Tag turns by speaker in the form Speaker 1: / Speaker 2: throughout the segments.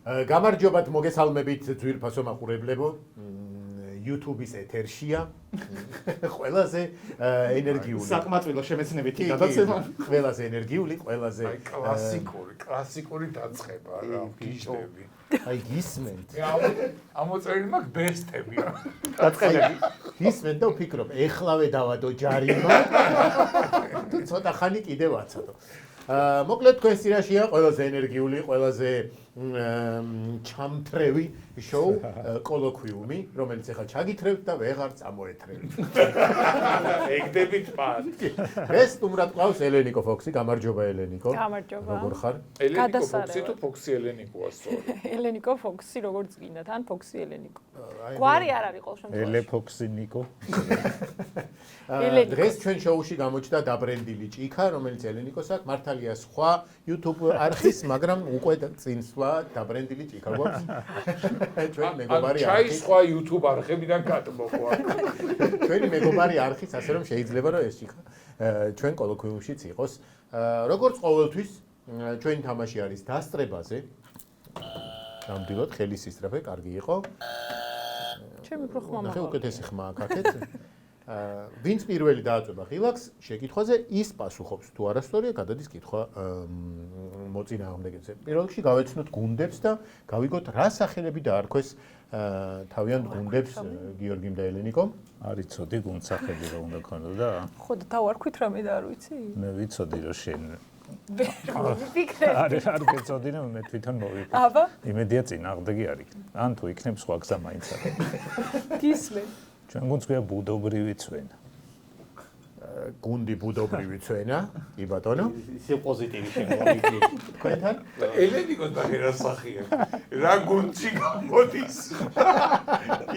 Speaker 1: გამარჯობათ მოგესალმებით ძვირფასო მაყურებლებო. YouTube-ის ეთერშია. ყველაზე ენერგიული.
Speaker 2: საკმაწყვილო შემეცნებითი გადაცემა.
Speaker 1: ყველაზე ენერგიული, ყველაზე
Speaker 3: კლასიკური დაწყება რა, გიჟდები.
Speaker 1: აი გისმენთ.
Speaker 3: ამოწერილი მაქვს ბესტები რა.
Speaker 2: დაწყებები.
Speaker 1: გისმენთ და ვფიქრობ, ეხლავე დავადო ჯარიმა. თუ ცოტა ხანი კიდევ ვაცადო. მოკლედ თქვენ სირაშია ყველაზე ენერგიული, ყველაზე ჩამთრევი შოუ კოლოკვიუმი, რომელიც ახლა ჩაგითრევთ და ვეღარ წამოეთრევთ.
Speaker 3: ეგდებით პარ.
Speaker 1: ეს სტუმრად ყავს ელენიკო ფოქსი, გამარჯობა ელენიკო.
Speaker 4: გამარჯობა.
Speaker 1: როგორ ხარ?
Speaker 3: ელენიკო ფოქსი თუ ფოქსი ელენიკოა სწორი?
Speaker 4: ელენიკო ფოქსი როგორც გინდათ, ან ფოქსი ელენიკო. გვარი არ არის ყოველ შემთხვევაში.
Speaker 5: ელე ფოქსი ნიკო.
Speaker 1: დღეს ჩვენ შოუში გამოჩნდა დაბრენდილი ჭიქა, რომელიც ელენიკოს აქვს, მართალია სხვა YouTube არხის, მაგრამ უკვე წინსვლა დაბრენდილი ჭიქა გვაქვს. ჩვენ მეგობარი
Speaker 3: არხი. ჩაი სხვა YouTube არხებიდან გადმოყვა.
Speaker 1: ჩვენი მეგობარი არხის, ასე რომ შეიძლება რომ ეს ჭიქა ჩვენ კოლოკვიუმშიც იყოს. როგორც ყოველთვის, ჩვენი თამაში არის დასწრებაზე. ნამდვილად ხელის ისწრაფე, კარგი იყო.
Speaker 4: ჩემი უფრო ხმა
Speaker 1: ნახე უკეთესი ხმა აქ აქეთ. ვინც პირველი დააწვება ღილაკს შეკითხვაზე, ის პასუხობს თუ არასწორია, გადადის კითხვა მოწინააღმდეგეზე. პირველ რიგში გავეცნოთ გუნდებს და გავიგოთ რა სახელები დაარქვეს თავიანთ გუნდებს გიორგიმ და ელენიკომ.
Speaker 5: არ იცოდი გუნდ სახელი რა უნდა ქონოდა?
Speaker 4: ხო და დავარქვით რამე და არ ვიცი?
Speaker 5: მე ვიცოდი რომ შენ
Speaker 4: ვიფიქრე.
Speaker 5: არ გეწოდი და მე თვითონ მოვიფიქრე.
Speaker 4: აბა?
Speaker 5: იმედია წინააღმდეგი არის. ან თუ იქნებ სხვა გზა მაინც არის.
Speaker 4: გისმენ.
Speaker 5: ჩვენ გუნდს ქვია ბუდობრივი ცვენა.
Speaker 1: გუნდი ბუდობრივი ცვენა, კი ბატონო.
Speaker 2: ისე პოზიტივი შემოვიდი.
Speaker 1: თქვენთან?
Speaker 3: ელენიკო და რა სახია? რა გუნდში გამოდის?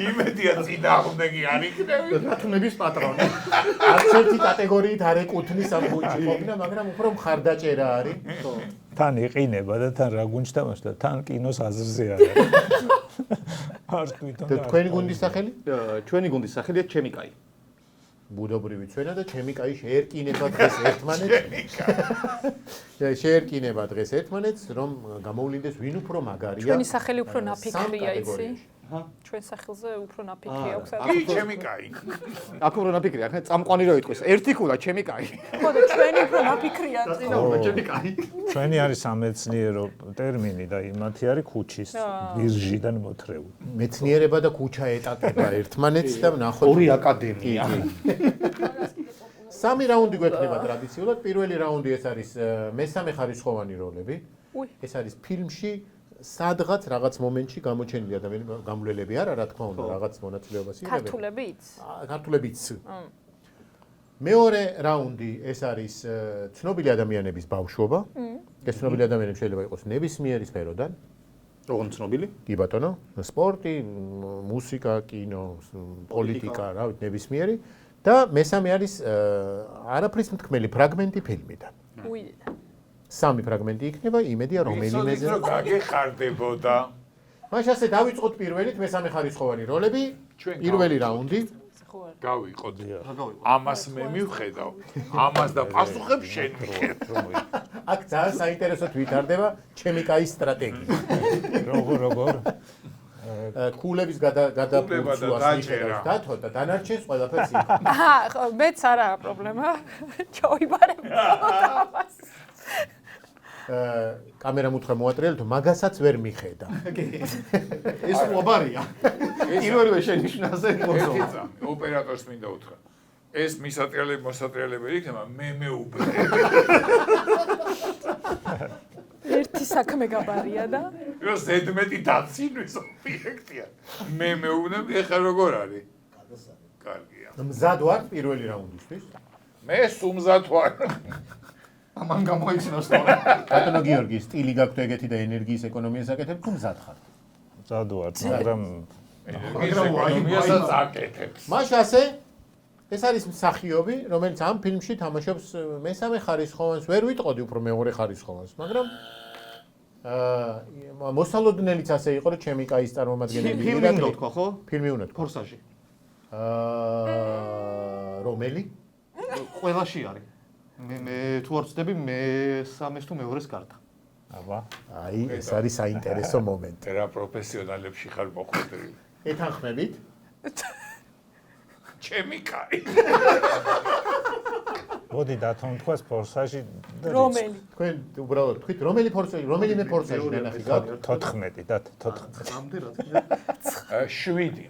Speaker 3: იმედია წინააღმდეგი არ იქნები.
Speaker 2: რათუნების პატრონი.
Speaker 1: არც ერთი კატეგორიით არ ეკუთვნის ამ გუნდში ყოფნა, მაგრამ უფრო მხარდაჭერა არის.
Speaker 5: თან იყინება და თან რა გუნდში თამაშობდა, თან კინოს აზრზე არის. არ თვითონ.
Speaker 1: და თქვენი გუნდის სახელი?
Speaker 2: ჩვენი გუნდის სახელია ჩემი კაი.
Speaker 1: ბუდობრივი ცვენა და ჩემი კაი შეერკინება დღეს ერთმანეთს. შეერკინება დღეს ერთმანეთს, რომ გამოვლინდეს ვინ უფრო მაგარია.
Speaker 4: ჩვენი სახელი უფრო ნაფიქრია, იცი? ჩვენ სახელზე უფრო ნაფიქრი აქვს.
Speaker 3: კი, ჩემი კაი.
Speaker 2: აქ უფრო ნაფიქრია, ახლა წამყვანი რო იტყვის, ერთი ქულა ჩემი კაი.
Speaker 4: ხო და ჩვენი უფრო ნაფიქრია.
Speaker 2: ჩემი კაი.
Speaker 5: ჩვენი არის სამეცნიერო ტერმინი და იმათი არის ქუჩის ვირჟიდან მოთრეული.
Speaker 1: მეცნიერება და ქუჩა ეტაკება ერთმანეთს და ნახოთ.
Speaker 2: ორი აკადემია.
Speaker 1: სამი რაუნდი გვექნება ტრადიციულად. პირველი რაუნდი ეს არის მესამე ხარისხოვანი როლები. ეს არის ფილმში სადღაც რაღაც მომენტში გამოჩენილი ადამიანები, გამვლელები არა, რა თქმა უნდა, რაღაც მონაწილეობას იღებენ.
Speaker 4: ქართულებიც?
Speaker 1: ქართულებიც. მეორე რაუნდი ეს არის ცნობილი ადამიანების ბავშვობა. ეს ცნობილი ადამიანები შეიძლება იყოს ნებისმიერი სფეროდან.
Speaker 2: როგორ ცნობილი?
Speaker 1: კი ბატონო, სპორტი, მუსიკა, კინო, პოლიტიკა, რა ვიცი, ნებისმიერი. და მესამე არის არაფრის მთქმელი ფრაგმენტი ფილმიდან. სამი ფრაგმენტი იქნება, იმედია რომელიმეზე.
Speaker 3: რომ გაგეხარდებოდა.
Speaker 1: მაშინ ასე დავიწყოთ პირველით მესამე ხარისხოვანი როლები. პირველი რაუნდი.
Speaker 3: გავიყოთ. ამას მე მივხედავ. ამას და პასუხებს შენ მიხედავ.
Speaker 1: აქ ძალიან საინტერესოდ ვითარდება ჩემი კაის სტრატეგია.
Speaker 5: როგორ?
Speaker 1: კულების გადაფუძვლას მიხედავს დათო და დანარჩენს ყველაფერს იქ.
Speaker 4: აჰა, მეც არა პრობლემა. ჩავიბარებ ამას.
Speaker 1: კამერამ უთხრა მოატრიალეთ, მაგასაც ვერ მიხედა.
Speaker 2: ეს მობარია. პირველივე შენიშვნაზე
Speaker 3: მოძო. ოპერატორს მინდა უთხრა. ეს მოსატრიალებელი იქნება, მე მეუბნები.
Speaker 4: ერთი საქმე გაბარია და
Speaker 3: რო ზედმეტი დაცინვის ობიექტია. მე მეუბნები, ეხლა როგორ არის? კარგია.
Speaker 1: მზად ვარ პირველი რაუნდისთვის.
Speaker 3: მე სუმზად ვარ.
Speaker 2: ამან გამოიცნოს თორე.
Speaker 1: ბატონო გიორგი, სტილი გაქვთ ეგეთი და ენერგიის ეკონომიას აკეთებ თუ მზად ხარ?
Speaker 5: მზად ვარ, მაგრამ
Speaker 3: ეკონომიასაც აკეთებს.
Speaker 1: მაშ ასე ეს არის მსახიობი, რომელიც ამ ფილმში თამაშობს მესამე ხარისხოვანს, ვერ ვიტყოდი უფრო მეორე ხარისხოვანს, მაგრამ მოსალოდნელიც ასე იყო, რომ ჩემი კაის წარმომადგენელი
Speaker 2: ფილმი უნდა თქვა, ხო?
Speaker 1: ფილმი უნდა თქვა.
Speaker 2: ფორსაჟი.
Speaker 1: რომელი?
Speaker 2: ყველაში არის. მე თუ არ ვწდები, მე სამეს თუ მეორეს გარდა.
Speaker 5: აბა.
Speaker 1: აი, ეს არის საინტერესო მომენტი.
Speaker 3: რა პროფესიონალებში ხარ მოხვედრილი?
Speaker 1: ეთანხმებით?
Speaker 3: ჩემი კაი.
Speaker 5: მოდი დათომ თქვას ფორსაჟი
Speaker 4: რომელი?
Speaker 1: თქვენ უბრალოდ თქვით, რომელიმე ფორსაჟი ნანახი გაქვთ?
Speaker 5: 14 და 14.
Speaker 2: ამდენად.
Speaker 3: 7.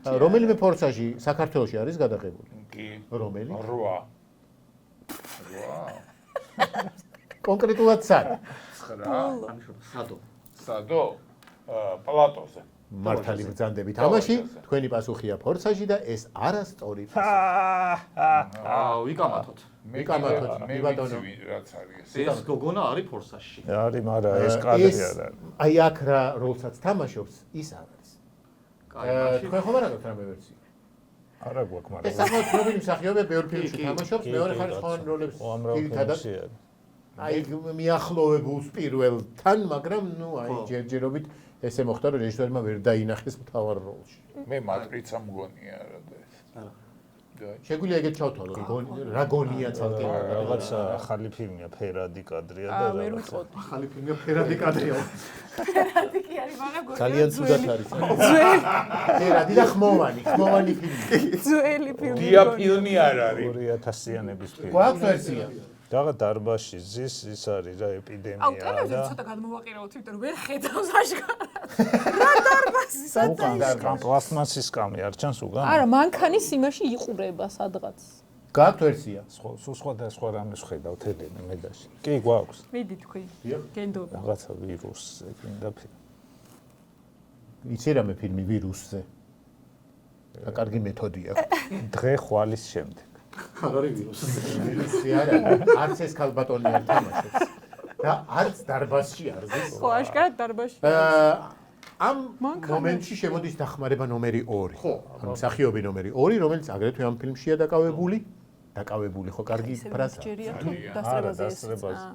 Speaker 1: რომელიმე ფორსაჟი საქართველოში არის გადაღებული?
Speaker 3: კი.
Speaker 1: რომელი?
Speaker 3: 8.
Speaker 1: კონკრეტულად სად?
Speaker 3: 9.
Speaker 2: სადო.
Speaker 3: სადო? პლატოზე.
Speaker 1: მართალი ბრძანდებით. ამაში თქვენი პასუხია ფორსაჟი და ეს არასწორი პასუხი.
Speaker 2: ვიკამათოთ.
Speaker 1: ვიკამათოთ,
Speaker 3: მე
Speaker 1: ბატონო.
Speaker 3: ვიცი რაც არის.
Speaker 2: ეს გოგონა არის ფორსაჟში.
Speaker 5: არის, მაგრამ ეს კადრი არ არის.
Speaker 1: აი აქ რა როლსაც თამაშობს, ის არ არის. თქვენ ხომ არ აქვთ რამე ვერსია?
Speaker 5: არა გვაქვს, მაგრამ
Speaker 1: ეს საკმაოდ ცნობილი მსახიობია, ბევრ ფილმში თამაშობს, მეორე ხარისხოვან როლებს ძირითადად აი მიახლოვებულს პირველთან, მაგრამ ნუ აი ჯერჯერობით ესე მოხდა, რომ რეჟისორმა ვერ დაინახეს მთავარ როლში.
Speaker 3: მე მატრიცა მგონია რა და ეს.
Speaker 1: შეგვიძლია ეგეთ ჩავთვალოთ, რა გონია ცალკე.
Speaker 5: რაღაც ახალი ფილმია, ფერადი კადრია და
Speaker 4: ვერ
Speaker 5: რაღაც.
Speaker 4: ვიტყოდი.
Speaker 2: ახალი ფილმია ფერადი კადრია.
Speaker 4: ფერადი კი არის, მაგრამ გონია
Speaker 1: ძალიან ცუდად არის.
Speaker 4: ძველი.
Speaker 1: ფერადი და ხმოვანი ფილმი.
Speaker 4: ძველი ფილმი.
Speaker 3: დია ფილმი არ არის.
Speaker 5: 2000-იანების ფილმი.
Speaker 1: გვაქვს ვერსია.
Speaker 5: რაღაც დარბაზში ზის ის არის რა
Speaker 4: აუ,
Speaker 5: ეპიდემია
Speaker 4: ტელევიზორ
Speaker 5: და
Speaker 4: ცოტა გადმოვაყიროთ, იმიტომ რომ ვერ ხედავს აშკარად. რა დარბაზი
Speaker 5: უკან პლასმასის სკამი არ ჩანს უკან?
Speaker 4: არა, მანქანის იმაში იყურება სადღაც.
Speaker 1: გაქვთ ვერსია?
Speaker 5: სხვა რამეს ხედავთ ელენე მედაში. კი, გვაქვს.
Speaker 4: მიდი თქვი. გენდობა.
Speaker 5: რაღაცა ვირუსზე კიდე ფილმი.
Speaker 1: იცი რამე ფილმი ვირუსზე? და კარგი მეთოდია.
Speaker 5: დღე ხვალის შემდეგ.
Speaker 2: არ არის ვირუსი.
Speaker 1: ვირუსი არა, არც ეს ქალბატონი არ თამაშობს. და არც დარბაზში არ ზის.
Speaker 4: ხო, აშკარად დარბაზში.
Speaker 1: ამ მომენტში შემოდის დახმარება ნომერი 2. ხო, მსახიობი ნომერი 2, რომელიც აგრეთვე ამ ფილმშია დაკავებული. დაკავებული ხო კარგი ფრაზა.
Speaker 4: ჯერია თუ
Speaker 5: არა,
Speaker 4: დასწრებაზე.
Speaker 5: დასწრებაზე.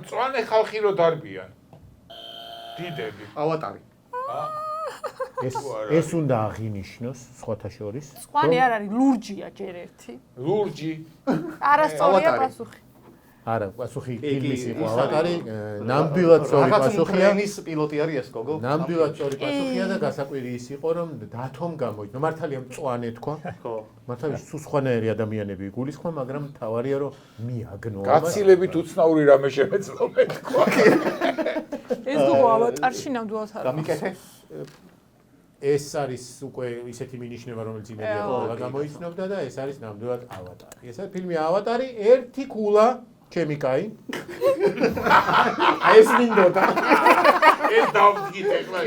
Speaker 3: წვანე ხალხი რო დარბიან. დიდები.
Speaker 2: ავატარი.
Speaker 1: ეს უნდა აღინიშნოს სხვათა შორის.
Speaker 4: ყვანი არ არის, ლურჯია ჯერ ერთი.
Speaker 3: ლურჯი.
Speaker 4: არასწორია პასუხი.
Speaker 1: არა, პასუხი ფილმის იყო ავატარი, ნამდვილად სწორი პასუხია.
Speaker 2: ენის პილოტი არის ეს გოგო.
Speaker 1: ნამდვილად სწორი პასუხია და გასაკვირი ის იყო, რომ დათომ გამოიწ. მართალია მწვანე თქვა.
Speaker 2: ხო.
Speaker 1: მართალია სულ სხვანაირი ადამიანები იგულისხმა, მაგრამ თავარია რომ მიაგნო ამას.
Speaker 3: გაცილებით უცნაური რამე შემეძლო მე თქვა.
Speaker 4: ეს გოგო ავატარში ნამდვილად არა.
Speaker 2: გამიკეთე.
Speaker 1: ეს არის უკვე ისეთი მინიშნება, რომელიც იმედია ყველა გამოიცნობდა და ეს არის ნამდვილად ავატარი. ეს არის ფილმი ავატარი, ერთი კულა, ჩემი კაი.
Speaker 2: აი ეს მინდოდა.
Speaker 3: ეს დავდგით ახლა.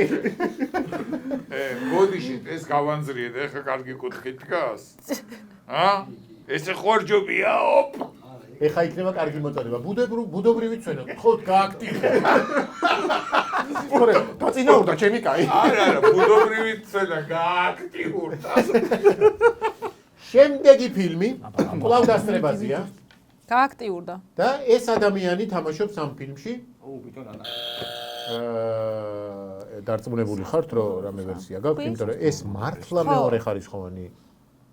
Speaker 3: ბოდიშით ეს გავანძრიეთ, ახლა კარგი კუთხით დგას. ესე ხوارჯობია, ოპ.
Speaker 1: ეხა იქნება კარგი მოწოდება. ბუდობრივი ცვენა. გთხოვთ გააქტიურა.
Speaker 2: ორი, დაწინაურდა ჩემი კაი.
Speaker 3: არა, ბუდობრივი ცენა გააქტიურდა.
Speaker 1: შემდეგი ფილმი კვლავ დასწრებაზეა
Speaker 4: გააქტიურდა.
Speaker 1: და ეს ადამიანი თამაშობს ამ ფილმში.
Speaker 2: ბიჭო ნანა.
Speaker 1: დარწმუნებული ხართ, რომ რამე ვერსია გაქვთ, იმიტომ რომ ეს მართლა მეორე ხარისხოვანი.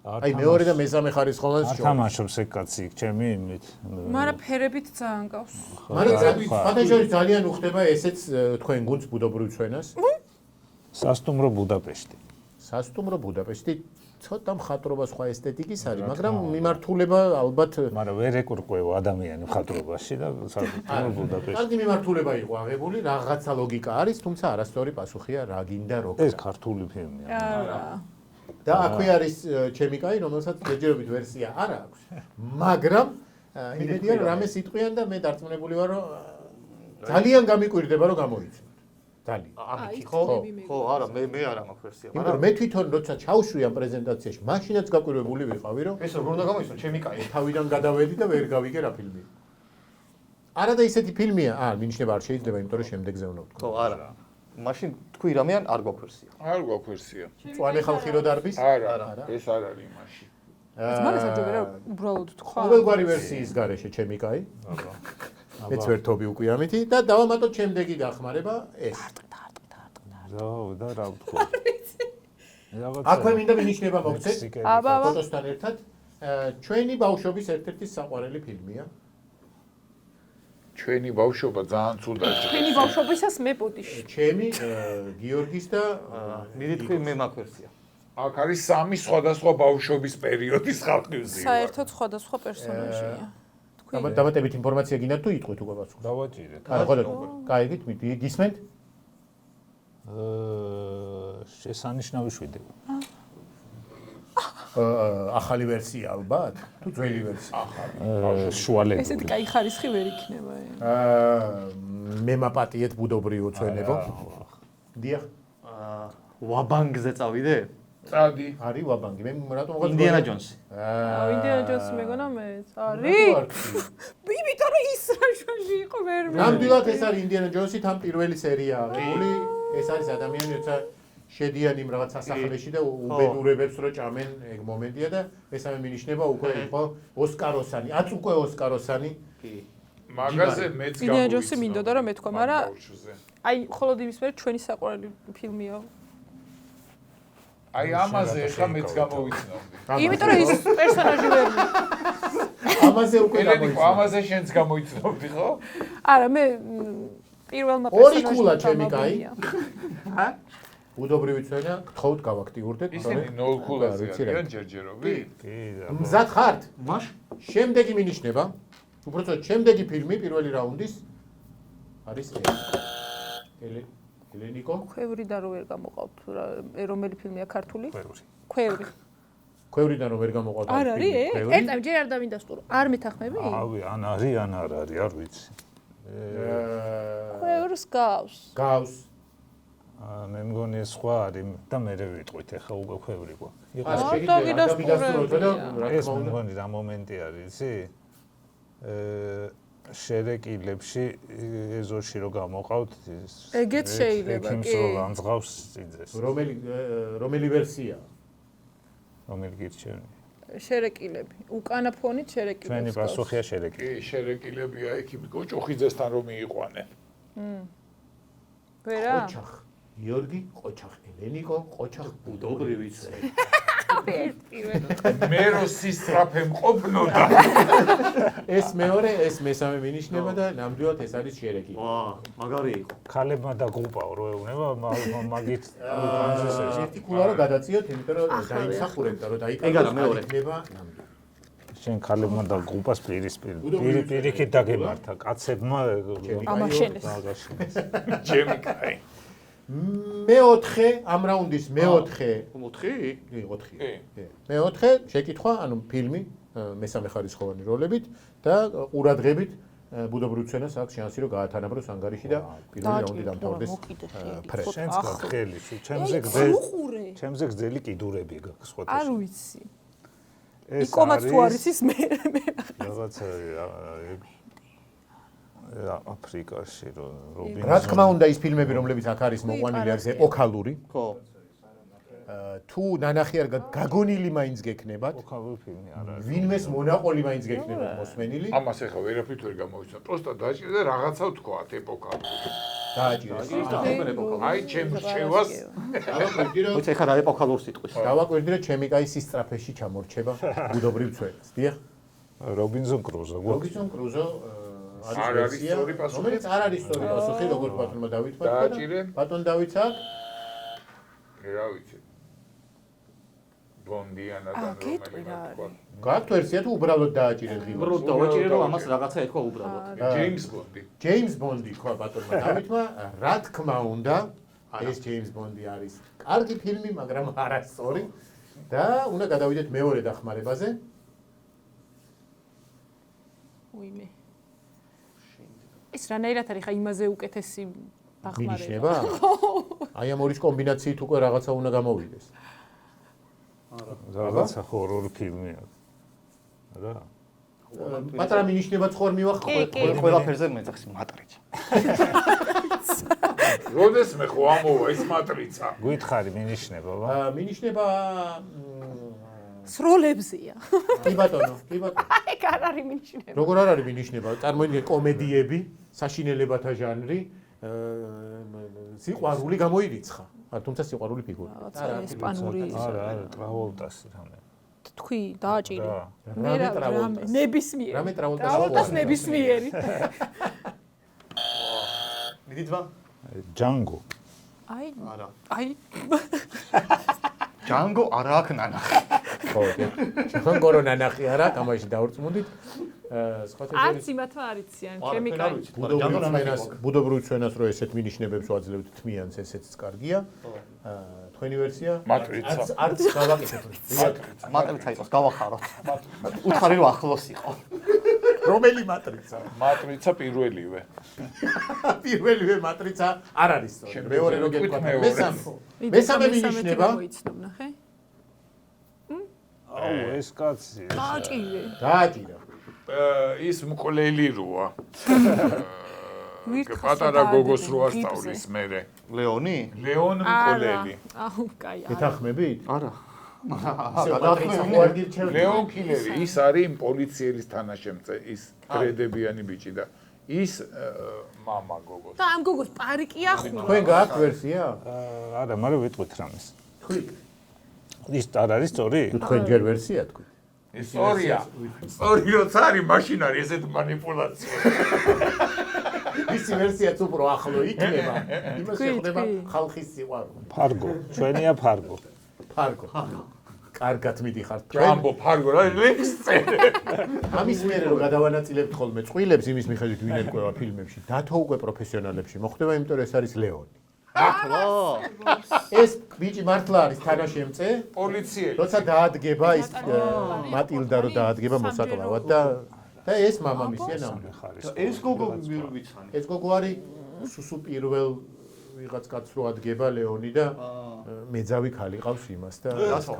Speaker 1: აი მეორე და მესამე ხარისხოვანს
Speaker 5: არ თამაშობს ეგ კაცი, ჩემი იმით.
Speaker 4: მაგრამ ფერებით ძალიან გავს.
Speaker 1: მაგრამ ფათაშორის ძალიან უხდება ესეც თქვენ გუნდს ბუდობრივ ცვენას.
Speaker 5: სასტუმრო ბუდაპეშტი.
Speaker 1: სასტუმრო ბუდაპეშტი ცოტა მხატვრობა სხვა ესთეტიკის არის, მაგრამ მიმართულება ალბათ
Speaker 5: მაგრამ ვერ ეკურკვევა ადამიანი მხატვრობაში და სასტუმრო ბუდაპეშტი.
Speaker 1: კარგი მიმართულება იყო აღებული, რაღაცა ლოგიკა არის, თუმცა არასწორი პასუხია რა გინდა რო.
Speaker 5: ეს ქართული ფილმია.
Speaker 4: არა.
Speaker 1: და აქვე არის ჩემი კაი, რომელსაც ჯერჯერობით ვერსია არა აქვს. მაგრამ იმედია რომ რამე სიტყვიან და მე დარწმუნებული ვარ რომ ძალიან გამიკვირდება რომ გამოიცნოთ. ძალიან.
Speaker 2: ამით ხო? ხო, არა, მე არ მაქვს ვერსია.
Speaker 1: იმიტომ რომ მე თვითონ როცა ჩავშვი ამ პრეზენტაციაში, მაშინაც გაკვირვებული ვიყავი რომ
Speaker 2: ეს როგორ უნდა გამოიცნო ჩემი კაი?
Speaker 1: თავიდან გადავედი და ვერ გავიგე რა ფილმია. არა და ისეთი ფილმია, მინიშნება არ შეიძლება, იმიტომ რომ შემდეგზე უნდა ვთქვა.
Speaker 2: ხო, არა. მაშინ თქვი რამეან არ გვაქვს ვერსია.
Speaker 3: არ გვაქვს ვერსია.
Speaker 1: წვანე ხალხი რო დარბის?
Speaker 3: არა, ეს არ არის იმაში.
Speaker 4: ეს მაგას აჯობერა უბრალოდ თქვა.
Speaker 1: ყოველგვარი ვერსიის გარეშე ჩემი კაი. მეც ვერთობი უკვე ამითი და დავამატოთ შემდეგი გახმარება ეს.
Speaker 5: და რა ვთქვა.
Speaker 1: აქვე მინდა მინიშნება მოგცეთ
Speaker 4: აბა.
Speaker 1: ფოტოსთან ერთად ჩვენი ბავშვობის ერთ-ერთი საყვარელი ფილმია.
Speaker 3: ჩვენი ბავშვობა ძალიან ცუდა.
Speaker 4: თქვენი ბავშვობისას მე ბოდიში.
Speaker 1: ჩემი გიორგის და
Speaker 2: მიდი თქვი მე მაგ ვერსია.
Speaker 3: აქ არის სამი სხვადასხვა ბავშვობის პერიოდის ხალხი ვზივარ.
Speaker 4: საერთოდ სხვადასხვა პერსონაჟია.
Speaker 1: დამატებით ინფორმაცია გინდათ თუ იტყვით უკვე პასუხს?
Speaker 5: დავაჭირეთ.
Speaker 1: კაიგით, გისმენთ?
Speaker 5: შესანიშნავი შვიდი.
Speaker 1: ახალი ვერსია ალბათ? თუ ძველი ვერსია?
Speaker 5: შუალედური.
Speaker 4: ესეთი კაი ხარისხი ვერ იქნება.
Speaker 1: მე მაპატიეთ ბუდობრივ უცვენებო. დიახ.
Speaker 2: ვაბანგზე წავიდე?
Speaker 3: წადი.
Speaker 1: არის ვაბანგი. მე რატომ ვღაც
Speaker 2: ინდიანა ჯონსი.
Speaker 4: ინდიანა ჯონსი მეგონა მეც არის. იმიტომ რომ ის რაჟოში იყო ვერ მე.
Speaker 1: ნამდვილად ეს არის ინდიანა ჯონსი, თან პირველი სერია აღებული. ეს არის ადამიანი, როცა შედიან იმ რაღაც სასახლეში და უბედურებებს რო ჭამენ, ეგ მომენტია და მესამე მინიშნება უკვე იყო ოსკაროსანი, აც უკვე ოსკაროსანი.
Speaker 3: მაგაზე მეც გამოვიცნო.
Speaker 4: ინდიანა ჯონსი მინდოდა რომ მეთქვა, მაგრამ აი ხოლოდ იმის მერე ჩვენი საყვარელი ფილმია.
Speaker 3: აი ამაზე ხა მეც გამოვიცნობდი.
Speaker 4: იმიტომ რომ ის პერსონაჟი ვერ მე.
Speaker 1: ამაზე უკვე
Speaker 3: ელენიკო, ამაზე შენც გამოიცნობდი ხო?
Speaker 4: არა, მე პირველმა
Speaker 1: ორი კულა ჩემი კაი. ბუდობრივი ცვენა, გთხოვთ გავაქტიურდეთ.
Speaker 3: ისინი 0 კულაზე არიან ჯერჯერობი?
Speaker 5: კი და
Speaker 1: მზად ხართ?
Speaker 2: მაშ
Speaker 1: შემდეგი მინიშნება. უბრალოდ შემდეგი ფილმი პირველი რაუნდის არის ელენიკო.
Speaker 4: ქვევრიდან რო ვერ გამოყავთ, რომელი ფილმია ქართული?
Speaker 5: ყველური.
Speaker 4: ქვევრი.
Speaker 1: ქვევრიდან რომ ვერ გამოყავთ.
Speaker 4: არ არის? ერთად ჯერ არ დავინდასტურო. არ მეთანხმები?
Speaker 5: ავი, ან არის, ან არ არის, არ ვიცი.
Speaker 4: ქვევრს გავს.
Speaker 1: გავს.
Speaker 5: მე მგონი სხვა არის და მე ვიტყვით ახლა უკვე ქვევრი ყვა. ეს მე მგონი რა მომენტი არის, იცი? შერეკილებში ეზოში რო გამოყავთ
Speaker 4: ეგეც შეიძლება,
Speaker 5: კი. რო განძღავს წიძეს.
Speaker 1: რომელი ვერსია?
Speaker 5: რომელი გირჩევნი?
Speaker 4: შერეკილები. უკანა ფონით შერეკილები.
Speaker 5: ჩვენი პასუხია შერეკილი.
Speaker 3: კი, შერეკილებია იქ კოჭოხიძესთან რომ მიიყვანე.
Speaker 4: ვერა?
Speaker 1: ყოჩახ გიორგი, ყოჩახ ელენიკო, ყოჩახ ბუდობრივი ცვენა.
Speaker 3: მე რო სისწრაფე მყოფნოდა.
Speaker 1: ეს მეორე, ეს მესამე მინიშნება და ნამდვილად ეს არის შერეკილი.
Speaker 2: ვა, მაგარი იყო.
Speaker 5: ქალებმა დაგუპაო რო ეუნება მაგით
Speaker 1: ერთი კულა რო გადაწიოთ, იმიტომ რომ დაიმსახურებდა, რომ
Speaker 2: ეგარა მეორე.
Speaker 5: შენ ქალებმა დაგუპას პირიქით დაგემართა კაცებმა
Speaker 4: ამაშენეს.
Speaker 3: ჩემი კაი.
Speaker 1: მეოთხე ამ რაუნდის მეოთხე
Speaker 2: 4?
Speaker 1: კი 4. მეოთხე შეკითხვა, ანუ ფილმი მესამე ხარისხოვანი როლებით და ყურადღებით ბუდობრივ ცვენას აქვს შანსი რომ გაათანაბროს ანგარიში და პირველი რაუნდი დამთავრდეს ფრეშ.
Speaker 5: შენც გახელი, ჩემზე გძელი კიდურები გაქვს სხვათა.
Speaker 4: არ ვიცი. იკომაც თუ არის ის მე
Speaker 5: რაღაცა აფრიკაში რობინსონი.
Speaker 1: რა თქმა უნდა ის ფილმები რომლებიც აქ არის მოყვანილი არის ეპოქალური.
Speaker 2: ხო.
Speaker 1: თუ ნანახი არ გაგონილი მაინც გექნებათ.
Speaker 5: ეპოქალური ფილმი არ არის.
Speaker 1: ვინმეს მონაყოლი მაინც გექნებათ მოსმენილი.
Speaker 3: ამას ახლა ვერაფრით ვერ გამოვიცნობ. პროსტა დაჭირდა რაღაცა ვთქვათ ეპოქალური.
Speaker 1: დააჭირეს.
Speaker 3: აი ჩემ რჩევას.
Speaker 1: დავაკვირდი რომ
Speaker 2: მოიცა ხა რა ეპოქალურ სიტყვის.
Speaker 1: დავაკვირდი რომ ჩემი კაი სისწრაფეში ჩამორჩება ბუდობრივ ცვენას. დიახ.
Speaker 5: რობინსონ კრუზო.
Speaker 1: რობინსონ კრუზო
Speaker 3: არ არის სწორი პასუხი.
Speaker 1: რომელიც არ არის სწორი პასუხი, როგორც ბატონმა დავითმა.
Speaker 3: დააჭირე.
Speaker 1: ბატონ დავითს აქ
Speaker 3: რა ვიცი. ბონდიანა და რომელი თქვა.
Speaker 1: გაქვთ ვერსია თუ უბრალოდ დააჭირე ღილოს?
Speaker 2: უბრალოდ დავაჭირე რომ ამას რაღაცა ეთქვა უბრალოდ.
Speaker 3: ჯეიმს ბონდი.
Speaker 1: ჯეიმს ბონდი თქვა ბატონმა დავითმა, რა თქმა უნდა, ეს ჯეიმს ბონდი არის. კარგი ფილმი, მაგრამ არასწორი და უნდა გადავიდეთ მეორე დახმარებაზე.
Speaker 4: უიმე. ეს რანაირად არის ხა იმაზე უკეთესი დახმარება.
Speaker 1: მინიშნება? აი ამ ორის კომბინაციით უკვე რაღაცა უნდა გამოვიდეს.
Speaker 5: რაღაცა ჰორორ ფილმია. რა?
Speaker 1: პატარა მინიშნება ხوار მივახო.
Speaker 2: ყველაფერზე მეძახს მატრიცა.
Speaker 3: როდეს მე ხო ამოვა ის მატრიცა?
Speaker 5: გითხარი მინიშნება, ვა?
Speaker 1: მინიშნება
Speaker 4: სროლებზია.
Speaker 1: კი ბატონო, კი ბატონო.
Speaker 4: ეგ არ არის მინიშნება.
Speaker 1: როგორ არ არის მინიშნება? წარმოიდგინე კომედიები, საშინელებათა ჟანრი, სიყვარული გამოირიცხა. თუმცა სიყვარული ფიგურა.
Speaker 4: არა, ესპანური.
Speaker 5: არა, ტრაvoltasi რამე.
Speaker 4: თქვი, დააჭირე.
Speaker 1: რამე ტრაvoltasi.
Speaker 4: ნებისმიერი.
Speaker 1: რამე ტრაvoltasi.
Speaker 4: ტრაvoltasi ნებისმიერი.
Speaker 2: მიდიდვა?
Speaker 5: ჯანგო.
Speaker 4: აი,
Speaker 2: არა.
Speaker 4: აი,
Speaker 2: ჯანგო არა აქვს ნანახი.
Speaker 1: ხო, ჩვენ კორონა ნახი არა, თამაში დავრწმუნდით. სხვა
Speaker 4: არც იმათმა არ იციან, ჩემი კაი.
Speaker 1: ბუდობრივ ჩვენას რო ესეთ მინიშნებებს ვაძლევთ თმიანს, ესეც კარგია. თქვენი ვერსია?
Speaker 3: მატრიცა.
Speaker 1: არც გავაკეთეთ.
Speaker 2: მატრიცა იყოს, გავახაროთ. უთხარი რომ ახლოს იყო.
Speaker 1: რომელი მატრიცა?
Speaker 3: მატრიცა პირველივე.
Speaker 1: პირველივე მატრიცა არ არის სწორი.
Speaker 3: შენ
Speaker 1: მეორე რო
Speaker 3: ვთქვით
Speaker 1: გეტყვათ.
Speaker 3: მეორე.
Speaker 1: მესამე მინიშნება.
Speaker 4: მოიცნობ, ნახე.
Speaker 5: აუ, ეს კაცი.
Speaker 4: გააჭირე.
Speaker 1: გააჭირა.
Speaker 3: ის მკვლელი როა.
Speaker 4: ვირთხას
Speaker 3: პატარა
Speaker 4: რომ
Speaker 3: გოგოს რო
Speaker 4: დაადებენ
Speaker 3: ასწავლის მერე.
Speaker 2: ლეონი?
Speaker 3: ლეონ მკვლელი.
Speaker 4: აუ, კაი.
Speaker 1: გეთანხმებით?
Speaker 2: არა.
Speaker 1: მატრიცა ხო არ გირჩევთ?
Speaker 3: ლეონ კილერი ის არის პოლიციის თანაშემწე, ის გრედებიანი ბიჭი და ის мама გოგოს.
Speaker 4: და ამ გოგოს პარიკი ახურა.
Speaker 1: თქვენ გააქვთ ვერსია?
Speaker 5: არა, მაგრამ ვიტყვით რამეს.
Speaker 1: თქვი.
Speaker 5: ის არ არის სწორი?
Speaker 1: თქვენ ჯერ ვერსია თქვი.
Speaker 3: ისტორია. სწორი როცა არის, მაშინ არის ესეთ манипуляცია.
Speaker 1: ისი ვერსიაც უფრო ახლო იქნება. იმას შეხვდება ხალხის სიყვარული.
Speaker 5: ფარგო, ჩვენია ფარგო.
Speaker 1: ფარგო. კარგად მიდიხართ.
Speaker 3: ჯამბო ფარგო რა ლექს წერე.
Speaker 1: ამის მერე რომ გადავანაწილებთ ხოლმე წყვილებს იმის მიხედვით ვინ ერკვევა ფილმებში, დათო უკვე პროფესიონალებში მოხდება, იმიტომ რომ ეს არის ლეონი.
Speaker 2: ახლა
Speaker 1: ეს ბიჭი მართლა არის თანაშემწე.
Speaker 3: პოლიციელი.
Speaker 1: როცა დაადგება ის მატილდა რო დაადგება მოსაკლავად და ეს მამამისია ნამდვილად.
Speaker 2: ეს გოგო მირვიცანი.
Speaker 1: ეს გოგო არის სუსუ პირველ ვიღაც კაცს რო ადგება ლეონი და მეძავი ქალი ყავს იმას და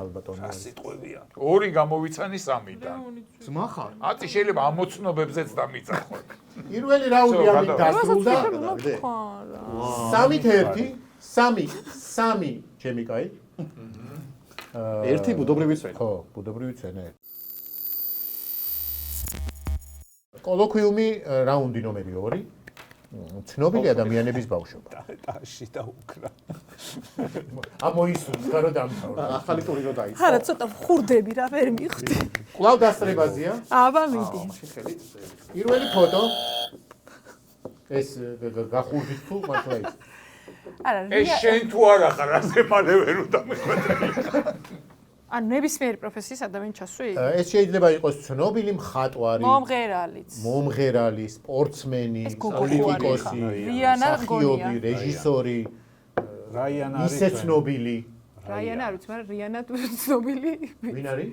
Speaker 1: ალბატონი.
Speaker 5: სიტყვებია.
Speaker 3: ორი გამოვიცანი სამიდან.
Speaker 2: ძმა ხარ?
Speaker 3: აწი შეიძლება ამოცნობებზეც დამიწახო.
Speaker 1: პირველი რაუნდი ამით დასრულდა. სამით ერთი, სამი ჩემი კაი.
Speaker 2: ერთი ბუდობრივი წვენი.
Speaker 1: ხო, ბუდობრივი წვენი. კოლოკვიუმი რაუნდი ნომერი 2. ცნობილი ადამიანების ბავშვობა.
Speaker 5: ტაში და უკრა.
Speaker 1: ამოისურვა რომ დამთავრდა.
Speaker 2: ახალი ტური რო დაიწყო.
Speaker 4: არა, ცოტა ხურდები რა ვერ მიხვდი.
Speaker 1: კვლავ დასწრებაზეა.
Speaker 4: აბა მიდი.
Speaker 1: პირველი ფოტო. ეს გახურდით თუ მართლა ის.
Speaker 4: არა,
Speaker 3: ეს შენ თუ არა ხარ, ასე მალე ვერ უდამეხვეწე.
Speaker 4: ან ნებისმიერი პროფესიის ადამიანი ჩასვი?
Speaker 1: ეს შეიძლება იყოს ცნობილი მხატვარი, მომღერალი, სპორტსმენი, პოლიტიკოსი, მსახიობი, რეჟისორი,
Speaker 5: რაიან არის.
Speaker 1: ისე ცნობილი.
Speaker 4: რაიანა არ ვიცი, მაგრამ რიანა ცნობილი.
Speaker 1: ვინ არის?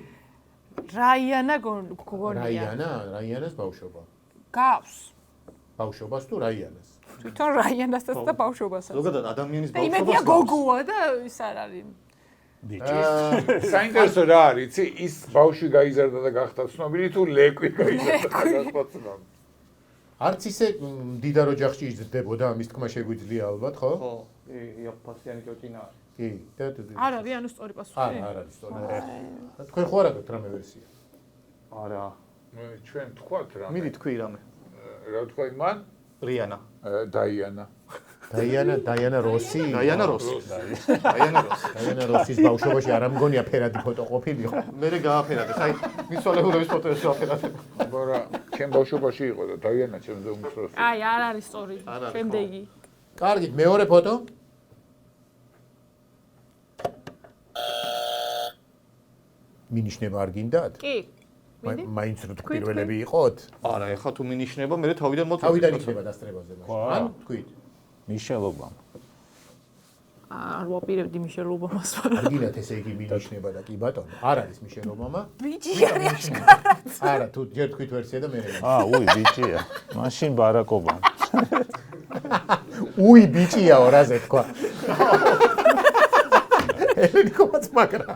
Speaker 4: რაიანა გოგონია.
Speaker 1: რაიანას ბავშვობა.
Speaker 4: გავს.
Speaker 1: ბავშვობას თუ რაიანას?
Speaker 4: თვითონ რაიანასაც და ბავშვობასაც.
Speaker 2: ზოგადად ადამიანის
Speaker 4: და იმედია გოგოა და ის არ არის.
Speaker 3: საინტერესო რა არის, იცი, ის ბავშვი გაიზარდა და გახდა ცნობილი თუ ლეკვი გაიზარდა და გახდა ცნობილი.
Speaker 1: არც ისე დიდარ ოჯახში იზრდებოდა, ამის თქმა შეგვიძლია ალბათ, ხო?
Speaker 2: ხო, იაფფასიანი კოჭინა არის.
Speaker 1: კი, და
Speaker 4: არ არის, ანუ სწორი პასუხი?
Speaker 1: არ არის სწორი. თქვენ ხო არ აქვთ რამე ვერსია?
Speaker 2: არა.
Speaker 3: ჩვენ თქვათ რა.
Speaker 2: მიდი თქვი რამე.
Speaker 3: რა თქვა იმან?
Speaker 2: რიანა.
Speaker 3: დაიანა.
Speaker 1: დაიანა როსი.
Speaker 2: დაიანა
Speaker 1: როსის ბავშვობაში არ ამგონია ფერადი ფოტო ყოფილიყო.
Speaker 2: მე გააფერადე, ხაი, მიცვალებულების ფოტოებს ვაფერადე.
Speaker 3: მაგრამ ჩემ ბავშვობაში იყო და დაიანა ჩემზე უმცროსი.
Speaker 4: აი, არ არის სწორი. შემდეგი.
Speaker 1: კარგით, მეორე ფოტო. მინიშნება არ გინდათ?
Speaker 4: კი.
Speaker 1: მაინც რო პირველები იყოთ?
Speaker 2: არა, ეხლა თუ მინიშნება, მე თავიდან მოწყვეტ.
Speaker 1: თავიდან იქნება დასწრებაზე მაშინ. ან თქვით.
Speaker 5: მიშელ ობამა.
Speaker 4: არ ვაპირებდი მიშელ ობამას.
Speaker 1: არ გინდათ ესე იგი მინიშნება და კი ბატონო, არ არის მიშელ ობამა.
Speaker 4: ბიჭი არის აშკარად.
Speaker 1: არა, თუ ჯერ თქვით ვერსია და მე.
Speaker 5: უი, ბიჭია. მაშინ ბარაკ ობამა.
Speaker 1: უი, ბიჭიაო, რაზე თქვა. ელენიკოც მაგრა.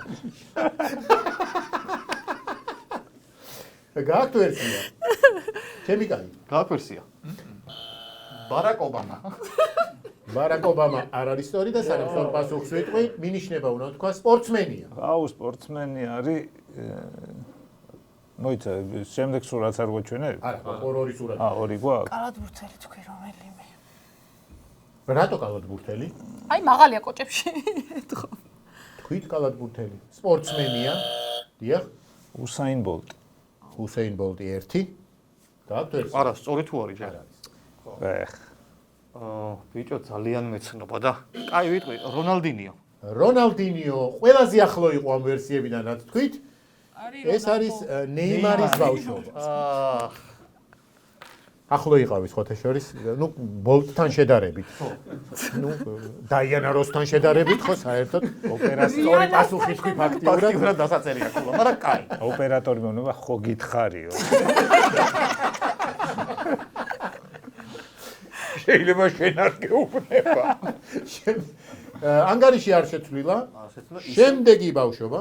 Speaker 1: გააქვთ ვერსია? ჩემი კაი.
Speaker 2: გააქვთ ვერსია? ბარაკ ობამა.
Speaker 1: ბარაკ ობამა არ არის სწორი და სანამ სწორ პასუხს ვიტყვი, მინიშნება უნდა თქვა სპორტსმენია.
Speaker 5: აუ, სპორტსმენი არის. მოიცა, შემდეგ სურათს არ გვაჩვენებ?
Speaker 1: არა, ორი სურათი.
Speaker 5: ორი გვაქვს?
Speaker 4: კალათბურთელი თქვი რომელიმე.
Speaker 1: რატო კალათბურთელი?
Speaker 4: აი, მაღალია კოჭებში. ეთქო.
Speaker 1: თქვით კალათბურთელი. სპორტსმენია. დიახ.
Speaker 5: უსაინ ბოლტი.
Speaker 1: უსეინ ბოლტი 1. გააქვთ ვერსია?
Speaker 2: არა, სწორი თუ არის ჯერ.
Speaker 5: ეხ.
Speaker 2: ბიჭო ძალიან მეცნობა და კაი ვიტყვი რონალდინიო.
Speaker 1: რონალდინიო ყველაზე ახლო იყო ამ ვერსიებიდან რაც თქვით. ეს არის ნეიმარის ბავშვობა. ახლო იყავის ხოთა შორის, ну, ბოლტთან შედარებით. ну, დაიანა როსთან შედარებით ხო საერთოდ ოპერატორი პასუხი თქვი
Speaker 2: ფაქტიურად დასაწერია ხოლმე, მაგრამ კაი.
Speaker 5: ოპერატორი მონება ხო გითხარიო.
Speaker 3: შეიძლება შენ არ გეუბნება.
Speaker 1: ანგარიში არ შეცვლილა. შემდეგი ბავშვობა.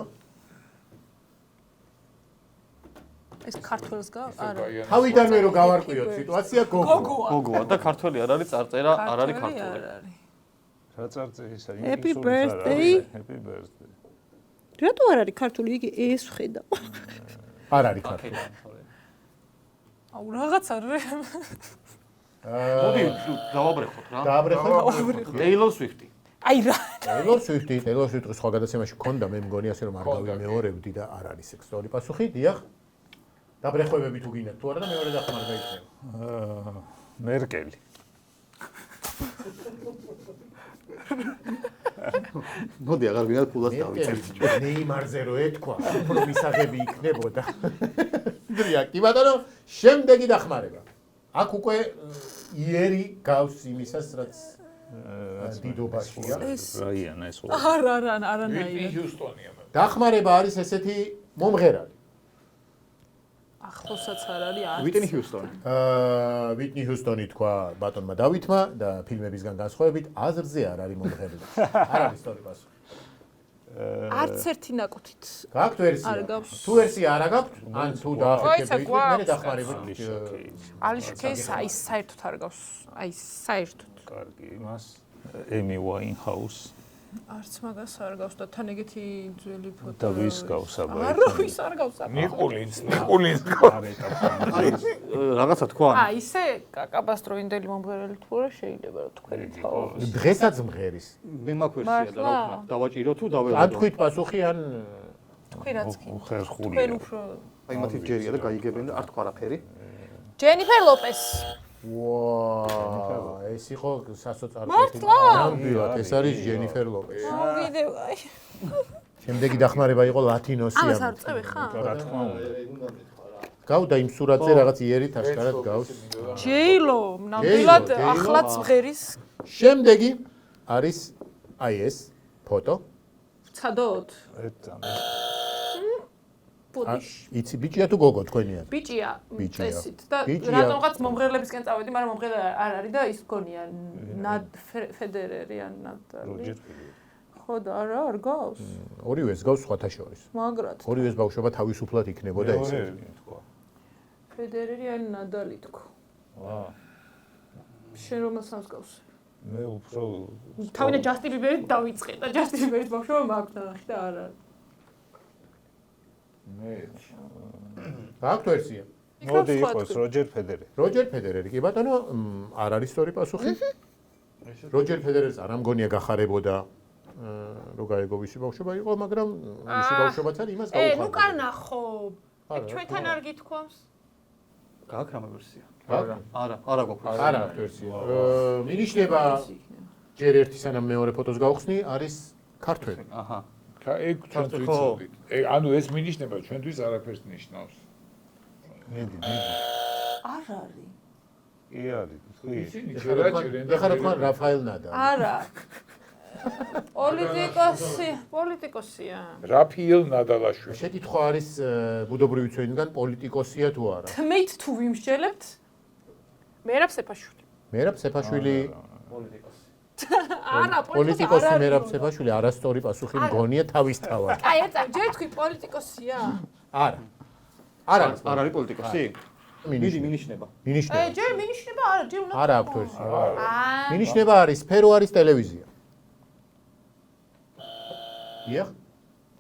Speaker 4: ეს ქართველს არა.
Speaker 1: თავიდანვე რო გავარკვიოთ სიტუაცია გოგო.
Speaker 2: გოგოა და ქართველი არ არის წარწერა, არ არის ქართველი.
Speaker 5: რა წარწერისა?
Speaker 4: Happy birthday.
Speaker 5: Happy birthday.
Speaker 4: რატო არ არის ქართული? იგი ეს ხედა.
Speaker 1: არ არის ქართული.
Speaker 4: აუ რაღაცა
Speaker 2: მოდი დავაბრეხოთ რა.
Speaker 1: დააბრეხოთ.
Speaker 2: Taylor Swift.
Speaker 4: აი რა.
Speaker 1: Taylor Swift-ის სხვა გადაცემაში მქონდა, მე მგონი ასე რომ არ გავიმეორებდი და არ არის ეს სწორი პასუხი. დიახ. დაბრეხვებები თუ გინდათ თუ არა და მეორე დახმარება იქნება.
Speaker 5: მერკელი.
Speaker 2: მოდი აღარ გინდათ ფულას დავიწერთ.
Speaker 1: ნეიმარზე რო ეთქვა, უფრო მისაღები იქნებოდა. დრია, კი ბატონო, შემდეგი დახმარება. აქ უკვე იერი გავს იმისას, რაც დიდობაშია.
Speaker 5: რაიანა ეს ხო.
Speaker 4: არანაირი.
Speaker 3: ჰიუსტონია.
Speaker 1: დახმარება არის ესეთი მომღერალი.
Speaker 4: ახლოსაც არ არის არც.
Speaker 2: Whitney Houston.
Speaker 1: Whitney Houston-ი თქვა ბატონმა დავითმა და ფილმებისგან განსხვავებით აზრზე არ არის მომღერალი. არ არის სწორი პასუხი.
Speaker 4: არც ერთი ნაკუთით.
Speaker 1: გაქვთ ვერსია?
Speaker 4: არ გაქვს.
Speaker 1: თუ ვერსია არა გაქვთ, ან თუ დაახერხებთ, მე დახმარებით.
Speaker 4: Alicia Keys აი საერთოდ არ გავს. აი საერთოდ.
Speaker 5: კარგი, იმას Amy Winehouse
Speaker 4: არც მაგას არ გავს და თან ეგეთი ძველი ფოტო.
Speaker 5: და ვის გავს აბა?
Speaker 4: არა, ვის არ გავს აბა.
Speaker 3: ნიკოლინს
Speaker 2: რაღაცა თქვა.
Speaker 4: აი ისე კაკაბასტროინდელი მომღერალი თუ არა შეიძლება რომ თქვენი თაო.
Speaker 1: დღესაც მღერის.
Speaker 2: მე მაქვს ვერსია და რა ვქნა, დავაჭირო თუ
Speaker 1: ან
Speaker 2: დაველოდო.
Speaker 1: თქვით პასუხი ან
Speaker 4: თქვი რაც კი.
Speaker 5: ხერხული.
Speaker 4: თქვენ უფრო
Speaker 2: აი მათი ჯერია და გაიგებენ და არ თქვა არაფერი.
Speaker 4: ჯენიფერ ლოპეს.
Speaker 1: ვა, ეს იყო სასოწარკვეთი.
Speaker 4: მართლა?
Speaker 1: ნამდვილად, ეს არის ჯენიფერ ლოპესი.
Speaker 4: მოგიდევ აი.
Speaker 1: შემდეგი დახმარება იყო ლათინოსი.
Speaker 4: ამას არ წევი ხარ?
Speaker 5: რა თქმა უნდა.
Speaker 1: გავდა იმ სურათზე რაღაც იერით აშკარად გავს.
Speaker 4: ჯეილო, ნამდვილად ახლაც მღერის.
Speaker 1: შემდეგი არის აი ეს ფოტო.
Speaker 4: ვცადოთ.
Speaker 5: ერთად.
Speaker 4: პოდიშ.
Speaker 1: იცი ბიჭია თუ გოგო თქვენია?
Speaker 4: ბიჭია,
Speaker 1: ბიჭია.
Speaker 4: წესით და
Speaker 1: ბიჭია.
Speaker 4: რატომღაც მომღერლებისკენ წავედი, მაგრამ მომღერალი არ არის და ის გონია ნად ფედერერი ან ნადალი.
Speaker 5: როჯერ ფედერერი.
Speaker 4: ხო და არა, არ გავს.
Speaker 1: ორივეს გავს სხვათა შორის.
Speaker 4: მაგრად.
Speaker 1: ორივეს ბავშვობა თავისუფლად იქნებოდა ეს.
Speaker 5: თქვა.
Speaker 4: ფედერერი ან ნადალი თქო.
Speaker 5: ვა.
Speaker 4: შენ რომელსაც გავს?
Speaker 5: მე უფრო
Speaker 4: თავიდან ჯასტინ ბიბერით დავიწყე და ჯასტინ ბიბერის ბავშვობა მაქვს ნახე და არა.
Speaker 5: მე
Speaker 1: გაქვთ ვერსია?
Speaker 5: მოდი იყოს როჯერ ფედერერი.
Speaker 1: როჯერ ფედერერი, კი ბატონო, არ არის სწორი პასუხი. როჯერ ფედერერს არ ამგონია გახარებოდა რო გაეგო ვისი ბავშვობა იყო, მაგრამ ვისი ბავშვობაც არის იმას გაუხარდა.
Speaker 4: ნუ კარნახო. ჩვენთან არ გითქვამს?
Speaker 2: გაქვს რამე ვერსია?
Speaker 1: არა.
Speaker 2: არა გვაქვს.
Speaker 1: არა აქვს ვერსია. მინიშნება ჯერ ერთი სანამ მეორე ფოტოს გავხსნი, არის ქართველი.
Speaker 2: აჰა.
Speaker 3: ეგ ჩვენ ვიცოდით. ანუ ეს მინიშნება ჩვენთვის არაფერს ნიშნავს.
Speaker 5: მიდი.
Speaker 4: არ არის.
Speaker 5: კი არის. თქვი.
Speaker 3: ისინი
Speaker 1: ეხლა რა თქვა რაფაელ ნადა.
Speaker 4: არა. პოლიტიკოსია.
Speaker 3: რაფიელ ნადალაშვილი.
Speaker 1: შეკითხვა არის ბუდობრივი ჩვენგან პოლიტიკოსია თუ არა?
Speaker 4: თმით თუ ვიმსჯელებთ? მერაბ სეფაშვილი.
Speaker 1: მერაბ სეფაშვილი
Speaker 2: პოლიტიკოსი.
Speaker 4: არა,
Speaker 1: პოლიტიკოსი მერაბ სეფაშვილი არასწორი პასუხი მგონია თავისთავად.
Speaker 4: აი, ეცა, ჯერ თქვი პოლიტიკოსია.
Speaker 1: არა. არ არის.
Speaker 2: არ არის პოლიტიკოსი? მიდი მინიშნება.
Speaker 1: მინიშნება.
Speaker 4: ჯერ მინიშნება, არა, ჯერ უნდა.
Speaker 1: არა აქვს ვერსია. მინიშნება არის სფერო არის ტელევიზია. დიახ.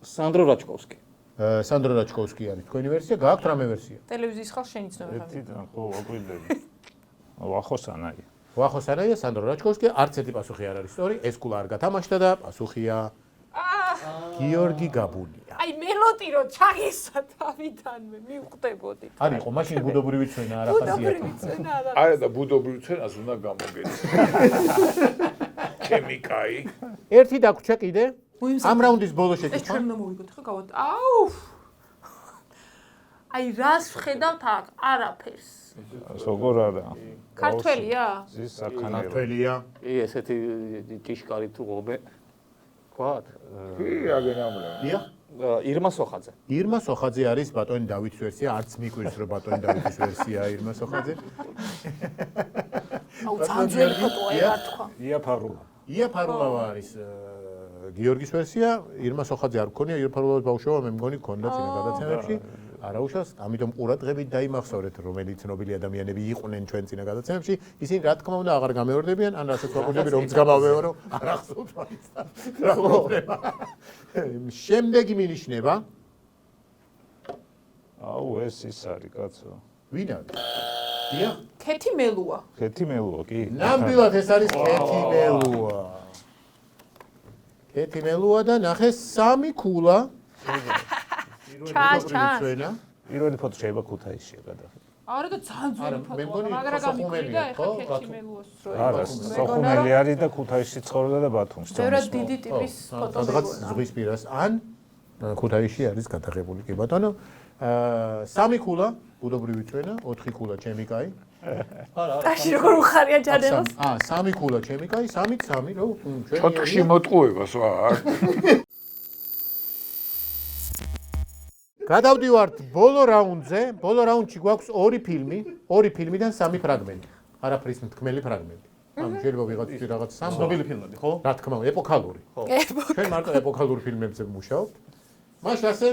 Speaker 2: სანდრო რაჩკოვსკი.
Speaker 1: სანდრო რაჩკოვსკი არის თქვენი ვერსია, გააქვთ რამე ვერსია?
Speaker 4: ტელევიზიის ხალხს შენ იცნობ ხარ.
Speaker 5: ერთიდან ხო აკვირდები. ვახოსანაია.
Speaker 1: ვახოსანაია, სანდრო რაჩკოვსკი, არც ერთი პასუხი არ არის სწორი, ეს კულა არ გათამაშდა და პასუხია გიორგი გაბუნია.
Speaker 4: აი, მელო ვცდილობდი რომ ჩაღესვა თავიდანვე მივხვდებოდით.
Speaker 1: არ იყო მაშინ ბუდობრივი ცვენა არ ახასიათებდა.
Speaker 4: ბუდობრივი ცენა არა.
Speaker 3: არა და ბუდობრივ ცენას უნდა გამოგეცე. ჩემიკაი.
Speaker 1: ერთი დაგვრჩა კიდე. ამ რაუნდის ბოლოს
Speaker 4: ეს
Speaker 1: შეკითხვა.
Speaker 4: ჩვენ უნდა მოვიგოთ ხო გავად. აუ. აი რას ვხედავთ აქ? არაფერს.
Speaker 5: როგორ არა?
Speaker 4: ქართველია?
Speaker 5: ზის საქანელო.
Speaker 1: ქართველია.
Speaker 2: კი, ესეთი ჭიშკარი თუ ღობე. ვთქვათ?
Speaker 3: კი, აგენამლა.
Speaker 1: დიახ.
Speaker 2: ირმა სოხაძე.
Speaker 1: ირმა სოხაძე არის ბატონი დავითის ვერსია, არც მიკვირს რომ ბატონი დავითის ვერსიაა ირმა სოხაძე.
Speaker 4: აუ ძანძველი ფოტოა ეგ არ თქვა.
Speaker 5: იაფარულა.
Speaker 1: იაფარულავა არის გიორგის ვერსია, ირმა სოხაძე არ გქონია, იაფარულავის ბავშვობა მე მგონი გქონდა წინა გადაცემებში. არაუშავს, ამიტომ ყურადღებით დაიმახსოვრეთ, რომელი ცნობილი ადამიანები იყვნენ ჩვენ წინა გადაცემებში. ისინი რა თქმა უნდა აღარ გამეორდებიან, ან რასაც ვაყურდები, რომც გამავეორო, არ ახსოვს მაინც. რა პრობლემა. შემდეგი მინიშნება.
Speaker 5: აუ ეს ის არის კაცო.
Speaker 1: ვინ არის? დიახ.
Speaker 4: ქეთი მელუა.
Speaker 5: ქეთი მელუა კი.
Speaker 1: ნამდვილად ეს არის ქეთი მელუა. ქეთი მელუა და ნახე სამი ქულა.
Speaker 4: ჩა.
Speaker 5: პირველი ფოტო შეიძლება ქუთაისშია გადახდა.
Speaker 4: არა და ძანძველი ფოტოა, მაგრამ გამიკვირდა ეხა ქეთი მელუას რო.
Speaker 5: არა, სოხუმელი არის და ქუთაისში ცხოვრობდა და ბათუმში.
Speaker 4: ბევრად დიდი ტიპის ფოტო.
Speaker 1: სადღაც ზღვის პირას ან ქუთაისში არის გადაღებული კი ბატონო. სამი ქულა, ბუდობრივი წვენა, 4 ქულა ჩემიკაი.
Speaker 4: ტაში როგორ უხარია ჯანელოს?
Speaker 1: სამი ქულა ჩემიკაი, 3 რო ჩვენი.
Speaker 3: ჩოთქში მოტყუებას ვარ.
Speaker 1: გადავდივართ ბოლო რაუნდზე. ბოლო რაუნდში გვაქვს 2 ფილმიდან 3 ფრაგმენტი. არაფრის მთქმელი ფრაგმენტი. შეიძლება ვიღაცის რაღაც
Speaker 2: ცნობილი ფილმები, ხო?
Speaker 1: რა თქმა უნდა, ეპოქალური. ჩვენ მარტო ეპოქალურ ფილმებზე ვმუშაობთ. მაშ ასე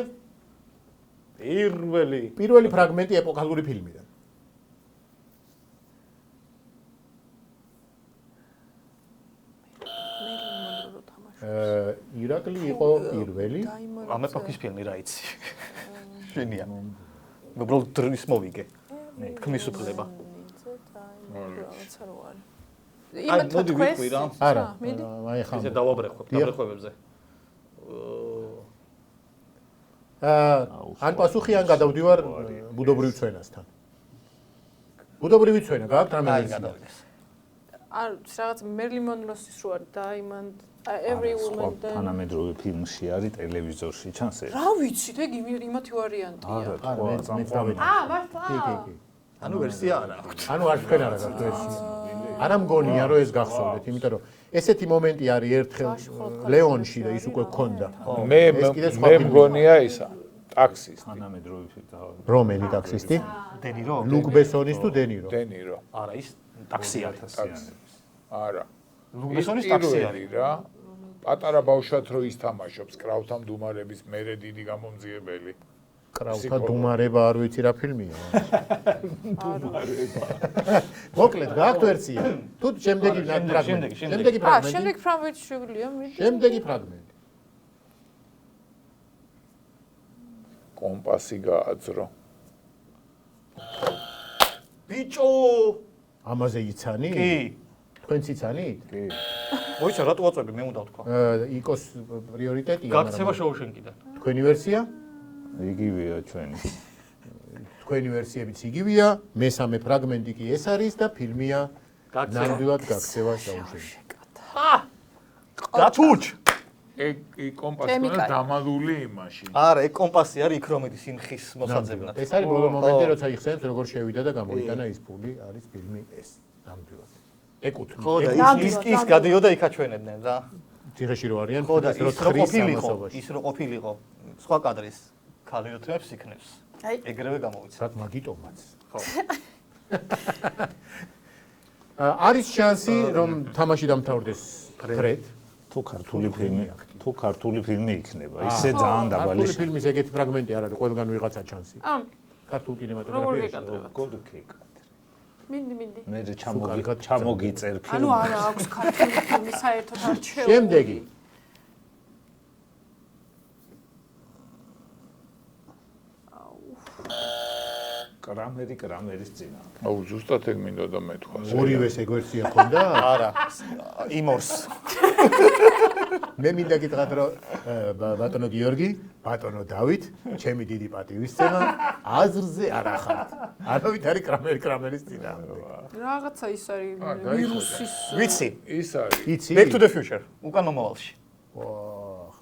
Speaker 1: პირველი ფრაგმენტი ეპოქალური ფილმიდან. ირაკლი იყო პირველი.
Speaker 2: ამ ეპოქის ფილმი რა იცი. შენია. უბრალოდ დრის მოვიგე. თქმის უფლება.
Speaker 4: იმათ თქვეს?
Speaker 1: არა.
Speaker 4: მიდი.
Speaker 1: აი ხა.
Speaker 2: ისე დავაბრეხვებებზე.
Speaker 1: ან პასუხი ან გადავდივარ ბუდობრივ ცვენასთან. ბუდობრივი ცვენა გააქვთ რამე ვერსია?
Speaker 4: არ რაღაც მერლინ მონროსის რო არის Diamond Every Woman
Speaker 5: თანამედროვე ფილმში არის ტელევიზორში ჩანს ეს.
Speaker 4: რა ვიცით, ეგ იმათი ვარიანტია.
Speaker 1: არა, მეც რა ვიცი.
Speaker 4: მართლა?
Speaker 1: კი.
Speaker 2: ანუ ვერსია არა აქვს.
Speaker 1: ანუ არ თქვენ არა გაქვთ ვერსია. არა მგონია რომ ეს გახსოვდეთ, იმიტომ რომ ესეთი მომენტი არის ერთხელ ლეონში და ის უკვე გქონდა.
Speaker 3: მე მგონია ისა ტაქსისტი.
Speaker 5: თანამედროვე ფილმი.
Speaker 1: რომელი ტაქსისტი?
Speaker 2: დენირო?
Speaker 1: ლუკ ბესონის თუ დენირო?
Speaker 3: დენირო.
Speaker 2: არა, ის ტაქსი არის.
Speaker 3: არა.
Speaker 2: ლუკ ბესონის ტაქსი არის
Speaker 3: რა. პატარა ბავშვად რო ის თამაშობს კრავთა მდუმარების მერე დიდი გამომძიებელი.
Speaker 1: კრავთა დუმარება არ ვიცი რა ფილმია. მოკლედ გააქვთ ვერსია. თუ შემდეგი ფრაგმენტი. შემდეგი ფრაგმენტი.
Speaker 4: შემდეგ ფრაგმენტი შეგვიძლია მიდი.
Speaker 1: შემდეგი ფრაგმენტი.
Speaker 3: კომპასი გააძრო.
Speaker 2: ბიჭო!
Speaker 1: ამაზე იცანი?
Speaker 2: კი.
Speaker 1: თქვენც იცანით?
Speaker 5: კი.
Speaker 2: მოიცა რატო ვაწვევი მე უნდა ვთქვა.
Speaker 1: იკოს პრიორიტეტია.
Speaker 2: გაქცევა შოუშენკიდან.
Speaker 1: თქვენი ვერსია?
Speaker 5: იგივეა ჩვენი.
Speaker 1: თქვენი ვერსიებიც იგივეა. მესამე ფრაგმენტი კი ეს არის და ფილმია ნამდვილად გაქცევა შოუშენკი.
Speaker 2: დათუჩ!
Speaker 3: ეგ კომპასი უნდა დამალული იმაში.
Speaker 2: არა, ეგ კომპასი არის იქ რომ მიდის იმხის მოსაძებნად.
Speaker 1: ეს არის ბოლო მომენტი, როცა იხსენებს როგორ შევიდა და გამოიტანა ის ფული, არის ფილმი ეს. ნამდვილად. ეკუთვნის.
Speaker 2: ხო და ის გადიოდა იქაჩვენებდნენ რა.
Speaker 1: ციხეში რო არიან,
Speaker 2: ხო და ის რო ყოფილიყო,
Speaker 1: სამასობაში.
Speaker 2: ის რო ყოფილიყო, სხვა კადრის ქალიოთებს იქნებს.
Speaker 4: აი.
Speaker 2: ეგრევე გამოვიცა.
Speaker 1: რაც მაგიტომაც.
Speaker 2: ხო.
Speaker 1: არის შანსი რომ თამაში დამთავრდეს ფრედ.
Speaker 5: თუ ქართული ფილმი იქნება, ისე ძალიან დაბალი.
Speaker 1: ქართული ფილმის ეგეთი ფრაგმენტი არ არის, ყველგან ვიღაცა ჩანსი. ქართულ
Speaker 4: როგორ
Speaker 1: კინემატოგრაფიაში.
Speaker 4: ვიკადრებთ?
Speaker 5: გოდუქეკ.
Speaker 4: მიდი.
Speaker 5: მე ჩამოგიწერ ფილმი.
Speaker 4: ანუ არა აქვს ქართული ფილმი საერთოდ არჩეული.
Speaker 1: შემდეგი.
Speaker 5: კრამერის წინა.
Speaker 3: აუ ზუსტად ეგ მინდა და მეთქვა.
Speaker 1: ორივეს ეგ ვერსია ხონდა?
Speaker 2: არა. იმორს.
Speaker 1: მე მინდა გითხრათ რომ ბატონო გიორგი, ბატონო დავით, ჩემი დიდი პატივისცემა აზრზე არ ახართ. არავით არის კრამერის წინააღმდეგ.
Speaker 4: რაღაცა ის არის
Speaker 3: გაიხოდა.
Speaker 4: ვირუსის
Speaker 2: ვიცი.
Speaker 3: ის არის.
Speaker 1: იცი?
Speaker 2: Back to the future. უკან მომავალში.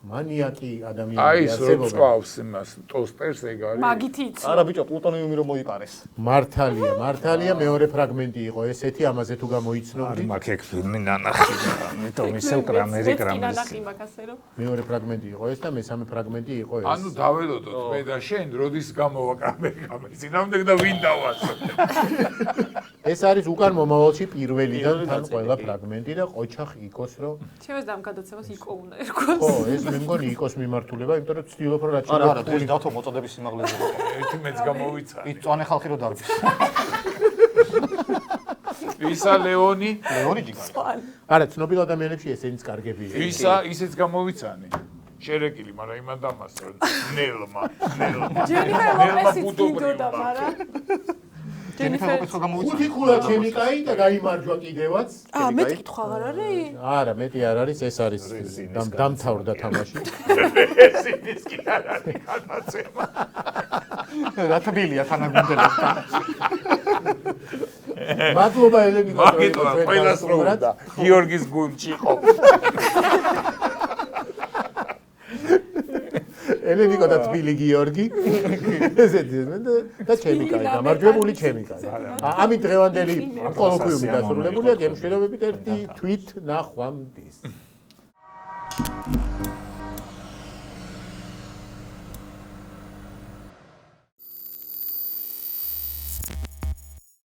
Speaker 1: მანიაკი
Speaker 3: აი
Speaker 1: ადამიანები
Speaker 3: ის რო წვავს იმას ტოსტერს ეგ არის.
Speaker 4: მაგით იცი.
Speaker 2: არა ბიჭო, პლუტონიუმი რომ მოიყარეს.
Speaker 1: მართალია მეორე ფრაგმენტი იყო ესეთი, ამაზე თუ გამოიცნობდი.
Speaker 5: მაგ ეგ ფილმი ნანახი. ამიტომ ისევ კრამერი.
Speaker 4: ნანახი მაგ ასე რომ.
Speaker 1: მეორე ფრაგმენტი იყო ეს და მესამე ფრაგმენტი იყო ეს.
Speaker 3: ანუ დაველოდოთ მე და შენ, როდის გამოვა კამერის წინამდე და ვინ დავასწრე.
Speaker 1: ეს არის უკან მომავალში პირველიდან თან ყველა ფრაგმენტი და ყოჩახ იქოს რომ
Speaker 4: ჩემს დამ გადაცემას იყო უნდა ერქოს.
Speaker 1: ხო, ეს მე მგონი იქოს მიმართულება, იმიტომ რომ ცდილობ რომ რაც
Speaker 2: არა, დღეს დავთო მოწოდების სიმაღლეზე.
Speaker 3: ერთი მეც გამოვიცანი.
Speaker 2: ის წვანე ხალხი რო დარბის.
Speaker 3: ვისა ლეონი?
Speaker 2: ლეონი ჯიგარი.
Speaker 1: არა, ცნობილ ადამიანებში ესენიც კარგები იყო.
Speaker 3: ვისა ისეც გამოვიცანი. შერეკილი, მაგრამ იმან დამასწრო. ნელმა.
Speaker 4: ჯენიფერ ლოპესიც გინდოდა, მაგრამ
Speaker 2: ჯენიფერ ლოპესო გამოვიცანი.
Speaker 1: ხუთი ქულა ჩემი კაი და გაიმარჯვა კიდევაც.
Speaker 4: მეტი კითხვა აღარ არის?
Speaker 1: არა, მეტი არ არის, ეს არის დამთავრდა თამაში.
Speaker 3: ეს კი არ არის გადაცემა.
Speaker 2: რა თბილია თანაგუნდელებთან.
Speaker 1: მადლობა ელენიკო.
Speaker 3: მაგიტო ყველას რო უნდა გიორგის გუნდში იყო.
Speaker 1: ელენიკო და თბილი გიორგი. ესეთი და ჩემი კაი, გამარჯვებული ჩემი კაი. ამით დღევანდელი კოლოკვიუმი დასრულებულია, გემშვიდობებით ერთი თვით ნახვამდის.